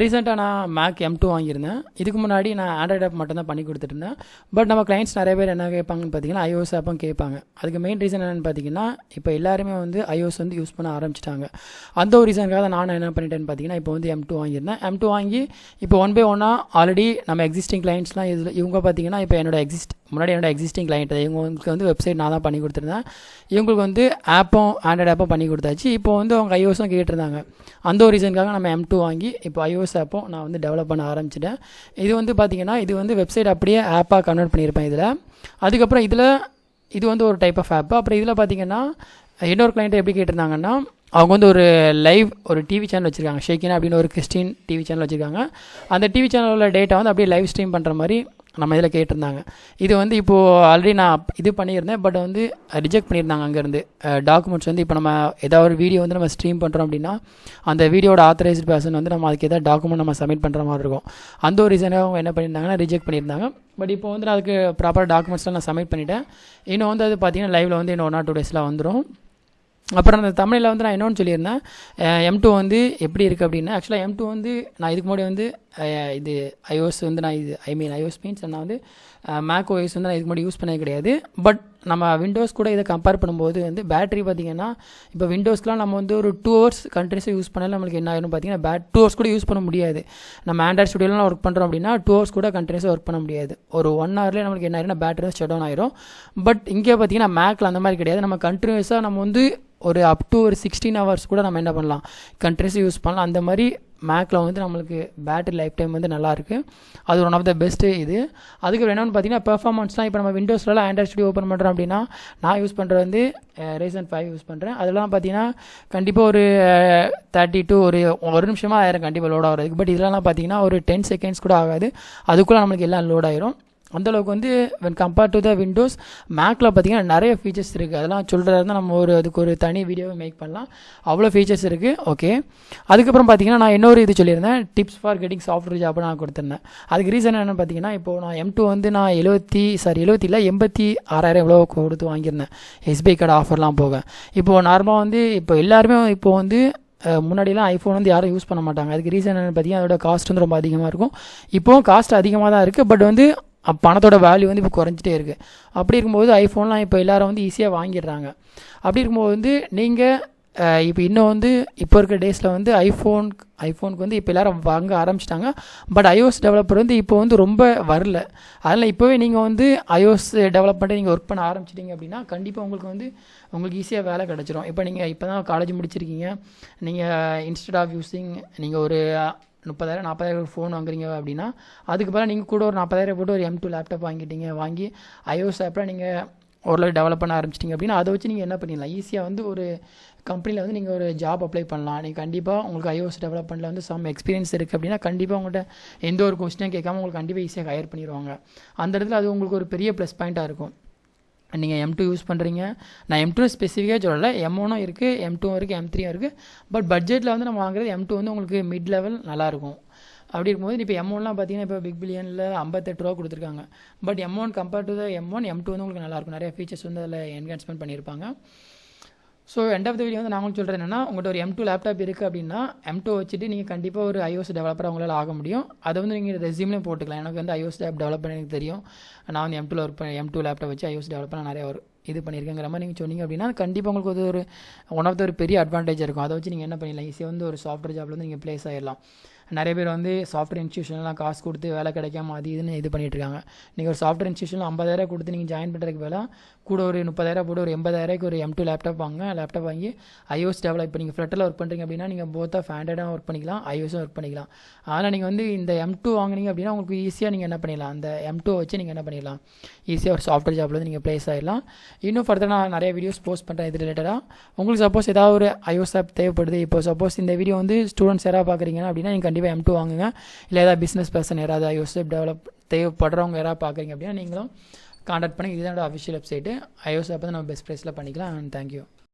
ரீசெண்டாக நான் make M2 வாங்கியிருந்தேன். இதுக்கு முன்னாடி நான் ஆண்ட்ராய்டு ஆப் மட்டும் தான் பண்ணி கொடுத்துட்ருந்தேன். பட் நம்ம கிளைண்ட்ஸ் நிறைய பேர் என்ன கேட்பாங்கன்னு பார்த்தீங்கன்னா, iOS ஆப்பும் கேட்பாங்க. அதுக்கு மெயின் ரீசன் என்னென்னு பார்த்தீங்கன்னா, இப்போ எல்லாருமே வந்து iOS வந்து யூஸ் பண்ண ஆரம்பிச்சிட்டாங்க. அந்த ஒரு ரீசனுக்காக நான் என்ன பண்ணிட்டேன்னு பார்த்தீங்கன்னா, இப்போ வந்து M2 வாங்கியிருந்தேன். M2 வாங்கி இப்போ 1 by 1 ஆல்ரெடி நம்ம எக்ஸிஸ்டிங் கிளைண்ட்ஸ்லாம் இவங்க பார்த்தீங்கன்னா, இப்போ முன்னாடி என்னோட எக்ஸிஸ்டிங் கிளைண்ட் இவங்களுக்கு வந்து வெப்சைட் நான் தான் பண்ணி கொடுத்துருந்தேன். இவங்களுக்கு வந்து ஆண்ட்ராய்டு ஆப்பும் பண்ணி கொடுத்தாச்சு. இப்போ வந்து அவங்க iOSம் கேட்டிருந்தாங்க. அந்த ஒரு ரீசனுக்காக நம்ம M2 வாங்கி இப்போ iOS ஆப்பும் நான் வந்து டெவலப் பண்ண ஆரம்பிச்சிட்டேன். இது வந்து பார்த்திங்கன்னா, இது வந்து வெப்சைட் அப்படியே ஆப்பாக கன்வெர்ட் பண்ணியிருப்பேன் இதில். அதுக்கப்புறம் இது வந்து ஒரு டைப் ஆஃப் ஆப்பு. அப்புறம் இதில் பார்த்திங்கன்னா இன்னொரு கிளைண்ட்டை எப்படி கேட்டிருந்தாங்கன்னா, அவங்க வந்து ஒரு டிவி சேனல் வச்சுருக்காங்க. ஷேக்கினா அப்படின்னு ஒரு கிறிஸ்டின் டிவி சேனல் வச்சுருக்காங்க. அந்த டிவி சேனலில் டேட்டா வந்து அப்படியே லைவ் ஸ்ட்ரீம் பண்ணுற மாதிரி நம்ம இதில் கேட்டிருந்தாங்க. இது வந்து இப்போது ஆல்ரெடி நான் இது பண்ணியிருந்தேன். பட் வந்து ரிஜெக்ட் பண்ணியிருந்தாங்க. அங்கேருந்து டாக்குமெண்ட்ஸ் வந்து இப்போ நம்ம ஏதாவது ஒரு வீடியோ வந்து நம்ம ஸ்ட்ரீம் பண்ணுறோம் அப்படின்னா, அந்த வீடியோட ஆத்தரைஸ்டு பர்சன் வந்து நம்ம அதுக்கு ஏதாவது டாக்குமெண்ட் நம்ம சப்மிட் பண்ணுற மாதிரி இருக்கும். அந்த ஒரு ரீசனாக அவங்க என்ன பண்ணியிருந்தாங்கன்னா ரிஜெக்ட் பண்ணியிருந்தாங்க. பட் இப்போ வந்து நான் அதுக்கு ப்ராப்பர் டாக்குமெண்ட்ஸ்லாம் நான் சப்மிட் பண்ணிவிட்டேன். இன்னும் வந்து அது பார்த்திங்கன்னா லைவில் வந்து இன்னும் 1 or 2 days வந்துடும். அப்புறம் அந்த தமிழில் வந்து நான் இன்னொன்று சொல்லியிருந்தேன், M2 வந்து எப்படி இருக்குது அப்படின்னா, ஆக்சுவலாக M2 வந்து நான் இதுக்கு முன்னாடி வந்து இது iOS வந்து iOS மீன்ஸ் நான் வந்து மேக் OS வந்து நான் இதுக்கு முன்னாடி யூஸ் பண்ணவே கிடையாது. பட் நம்ம விண்டோஸ் கூட இதை கம்பேர் பண்ணும்போது வந்து பேட்டரி பார்த்திங்கன்னா, இப்போ விண்டோஸ்க்குலாம் நம்ம வந்து ஒரு 2 hours கண்டினியூஸாக யூஸ் பண்ணாலும் நம்மளுக்கு என்ன ஆகிடும் பார்த்தீங்கன்னா, 2 hours கூட யூஸ் பண்ண முடியாது. நம்ம ஆண்ட்ராய்ட் ஸ்டுடியோலாம் ஒர்க் பண்ணுறோம் அப்படின்னா 2 hours கூட கண்டினியூஸாக ஒர்க் பண்ண முடியாது. ஒரு 1 hourலேயே நம்மளுக்கு என்ன ஆகிடும்னா பேட்டரி வந்து ஷட் டவுன் ஆகிடும். பட் இங்கே பார்த்திங்கன்னா மேக்கில் அந்த மாதிரி கிடையாது. நம்ம கண்டினியூஸாக நம்ம வந்து ஒரு அப் டு ஒரு 16 hours கூட நம்ம என்ன பண்ணலாம், கண்டினியூஸாக யூஸ் பண்ணலாம். அந்த மாதிரி மேக்கில் வந்து நம்மளுக்கு பேட்டரி லைஃப் டைம் வந்து நல்லாயிருக்கு. அது ஒன் ஆஃப் த பெஸ்ட்டு இது. அதுக்கு என்னென்னு பார்த்தீங்கன்னா, பெர்ஃபார்மன்ஸ்லாம் இப்போ நம்ம விண்டோஸ்லாம் ஆண்ட்ராய்ட் ஸ்டுடியோ ஓப்பன் பண்ணுறோம் அப்படின்னா, நான் யூஸ் பண்ணுறது வந்து Ryzen 5 யூஸ் பண்ணுறேன். அதெல்லாம் பார்த்தீங்கன்னா கண்டிப்பாக ஒரு 30 to ஒரு நிமிஷமாக ஆயிரும் கண்டிப்பாக லோட் ஆகிறதுக்கு. பட் இதெல்லாம் பார்த்தீங்கன்னா ஒரு 10 seconds கூட ஆகாது, அதுக்குள்ளே நம்மளுக்கு எல்லாம் லோட் ஆயிரும். அந்தளவுக்கு வந்து when compare to the Windows, மேக்கில் பார்த்திங்கன்னா நிறைய ஃபீச்சர்ஸ் இருக்குது. அதெல்லாம் சொல்கிறதா நம்ம அதுக்கு ஒரு தனி வீடியோவை மேக் பண்ணலாம். அவ்வளோ ஃபீச்சர்ஸ் இருக்குது. ஓகே, அதுக்கப்புறம் பார்த்திங்கன்னா நான் இன்னொரு இது சொல்லியிருந்தேன், tips for getting software job நான் கொடுத்துருந்தேன். அதுக்கு ரீசன் என்னென்னு பார்த்தீங்கன்னா, இப்போது நான் M2 வந்து நான் 86,000 எவ்வளோ கொடுத்து வாங்கியிருந்தேன், SBI கார்டு ஆஃபர்லாம் போக. இப்போது நார்மலாக வந்து இப்போ எல்லாருமே இப்போது வந்து முன்னாடிலாம் ஐஃபோன் வந்து யாரும் யூஸ் பண்ண மாட்டாங்க. அதுக்கு ரீசன் என்னென்னு பார்த்தீங்கன்னா, அதோட காஸ்ட் வந்து ரொம்ப அதிகமாக இருக்கும். இப்போது காஸ்ட் அதிகமாக தான் இருக்குது. பட் வந்து பணத்தோட வேல்யூ வந்து இப்போ குறைஞ்சிட்டே இருக்குது. அப்படி இருக்கும்போது ஐஃபோன்லாம் இப்போ எல்லோரும் வந்து ஈஸியாக வாங்கிடுறாங்க. அப்படி இருக்கும்போது வந்து நீங்கள் இப்போ இன்னும் வந்து இப்போ இருக்க டேஸில் வந்து ஐஃபோனுக்கு வந்து இப்போ எல்லோரும் வாங்க ஆரம்பிச்சிட்டாங்க. பட் iOS டெவலப்பர் வந்து இப்போ வந்து ரொம்ப வரல. அதனால் இப்போவே நீங்கள் வந்து iOS டெவலப் பண்ணி நீங்கள் ஒர்க் பண்ண ஆரம்பிச்சிட்டிங்க அப்படின்னா கண்டிப்பாக உங்களுக்கு ஈஸியாக வேலை கிடச்சிரும். இப்போ தான் காலேஜ் முடிச்சிருக்கீங்க, நீங்கள் இன்ஸ்டெட் ஆஃப் யூஸிங் நீங்கள் ஒரு 30,000-40,000 ஃபோன் வாங்குறீங்க அப்படின்னா, அதுக்கு பதிலாக நீங்கள் கூட ஒரு 40,000 போட்டு ஒரு M2 லேப்டாப் வாங்கி iOS ஆப்பில் நீங்கள் ஓரளவு டெவலப் பண்ண ஆரம்பிச்சிட்டிங்க அப்படின்னா, அதை வச்சு நீங்கள் என்ன பண்ணிடலாம், ஈஸியாக வந்து ஒரு கம்பெனியில் வந்து நீங்கள் ஒரு ஜாப் அப்ளை பண்ணலாம். நீங்கள் கண்டிப்பாக உங்களுக்கு iOS டெவலப்மெண்ட்டில் வந்து சம் எக்ஸ்பீரியன்ஸ் இருக்குது அப்படின்னா கண்டிப்பாக உங்கள்கிட்ட எந்த ஒரு கொஸ்டினும் கேட்காம உங்களுக்கு கண்டிப்பாக ஈஸியாக ஹையர் பண்ணிடுவாங்க. அந்த இடத்துல அது உங்களுக்கு ஒரு பெரிய ப்ளஸ் பாயிண்ட்டாக இருக்கும். நீங்கள் M2 யூஸ் பண்ணுறீங்க, நான் M2 ஸ்பெசிஃபிக்காக சொல்லலை, M1 இருக்குது, M2 இருக்குது, M3 இருக்குது. பட் பட்ஜெட்டில் வந்து நம்ம வாங்குறது M2 வந்து உங்களுக்கு மிட் லெவல் நல்லாயிருக்கும். அப்படி இருக்கும்போது இப்போ M1லாம் பார்த்தீங்கன்னா இப்போ பிக் பில்லியனில் 58 ரூபா கொடுத்துருக்காங்க. But M1 compare to the M1 M2 வந்து உங்களுக்கு நல்லாயிருக்கும். நிறைய ஃபீச்சர்ஸ் வந்து அதில் என்ஹான்ஸ்மெண்ட் பண்ணியிருப்பாங்க. So end of the video வந்து நான் சொல்கிறது என்னென்னா, உங்கள்கிட்ட ஒரு M2 லேப்டாப் இருக்குது அப்படின்னா M2 வச்சுட்டு நீங்கள் கண்டிப்பாக ஒரு iOS டெவலப்பராக உங்களால் ஆக முடியும். அதை வந்து நீங்கள் ரெஸ்யூம்லேயும் போட்டுக்கலாம். எனக்கு வந்து iOS ஆப் டெவலப் பண்ண எனக்கு தெரியும், நான் வந்து M2 லேப்டாப் வச்சு iOS டெவலப் பண்ண நிறைய இது பண்ணியிருக்கேங்கிற மாதிரி நீங்கள் சொன்னீங்க அப்படின்னா கண்டிப்பாக உங்களுக்கு ஒரு ஒன் ஆஃப் த ஒரு பெரிய அட்வான்டேஜ் இருக்கும். அதை வச்சு நீங்கள் என்ன பண்ணிடலாம், ஈஸியாக வந்து ஒரு சாஃப்ட்வேர் ஜாப்பில் வந்து நீங்கள் ப்ளேஸ் ஆகிடலாம். நிறைய பேர் வந்து சாஃப்ட்வேர் இன்ஸ்டியூஷன்லாம் காசு கொடுத்து வேலை கிடைக்காம இதுன்னு இது பண்ணிகிட்ருக்காங்க. நீங்கள் ஒரு சாஃப்ட்வேர் இன்ஸ்டியூஷனில் 50,000 கொடுத்து நீங்கள் ஜாயின் பண்ணுறதுக்கு வேலை கூட ஒரு 30,000 போட்டு ஒரு 80,000 ஒரு M2 லேப்டாப் வாங்கி iOS டெவலப் இப்போ நீங்கள் ஃப்ளட்டரில் ஒர்க் பண்ணுறீங்க அப்படின்னா நீங்கள் போத் ஆஃப் ஆண்ட்ராய்டாக ஒர்க் பண்ணிக்கலாம், iOஸும் ஒர்க் பண்ணிக்கலாம். ஆனால் நீங்கள் வந்து இந்த M2 வாங்கினீங்க அப்படின்னா உங்களுக்கு ஈஸியாக நீங்கள் என்ன பண்ணிடலாம், அந்த M2 வச்சு நீங்கள் என்ன பண்ணிடலாம், ஈஸியாக ஒரு சாஃப்ட்வேர் ஜாப்பில் வந்து நீங்கள் ப்ளேஸ் ஆகிடலாம். இன்னும் ஃபர்தர் நான் நிறைய வீடியோஸ் போஸ்ட் பண்ணுறேன் இது ரிலேட்டடாக. உங்களுக்கு சப்போஸ் ஏதாவது ஒரு iOS ஆப் தேவைப்படுது, இப்போ சப்போஸ் இந்த வீடியோ வந்து ஸ்டூடெண்ட்ஸ் யாராவது பார்க்குறீங்கன்னா அப்படின்னா நீங்கள் கண்டிப்பாக M2 வாங்குங்க. இல்லை ஏதாவது பிஸ்னஸ் பர்சன் யாராவது iOS டெவலப் தேவைப்படுறவங்க யாராவது பார்க்குறீங்க அப்படின்னா நீங்களும் கான்டாக்ட் பண்ணி. இதுதான் அஃபிஷியல் வெப்சைட்டு. iOS ஆப் வந்து நம்ம பெஸ்ட் ப்ரைஸில் பண்ணிக்கலாம். And thank you.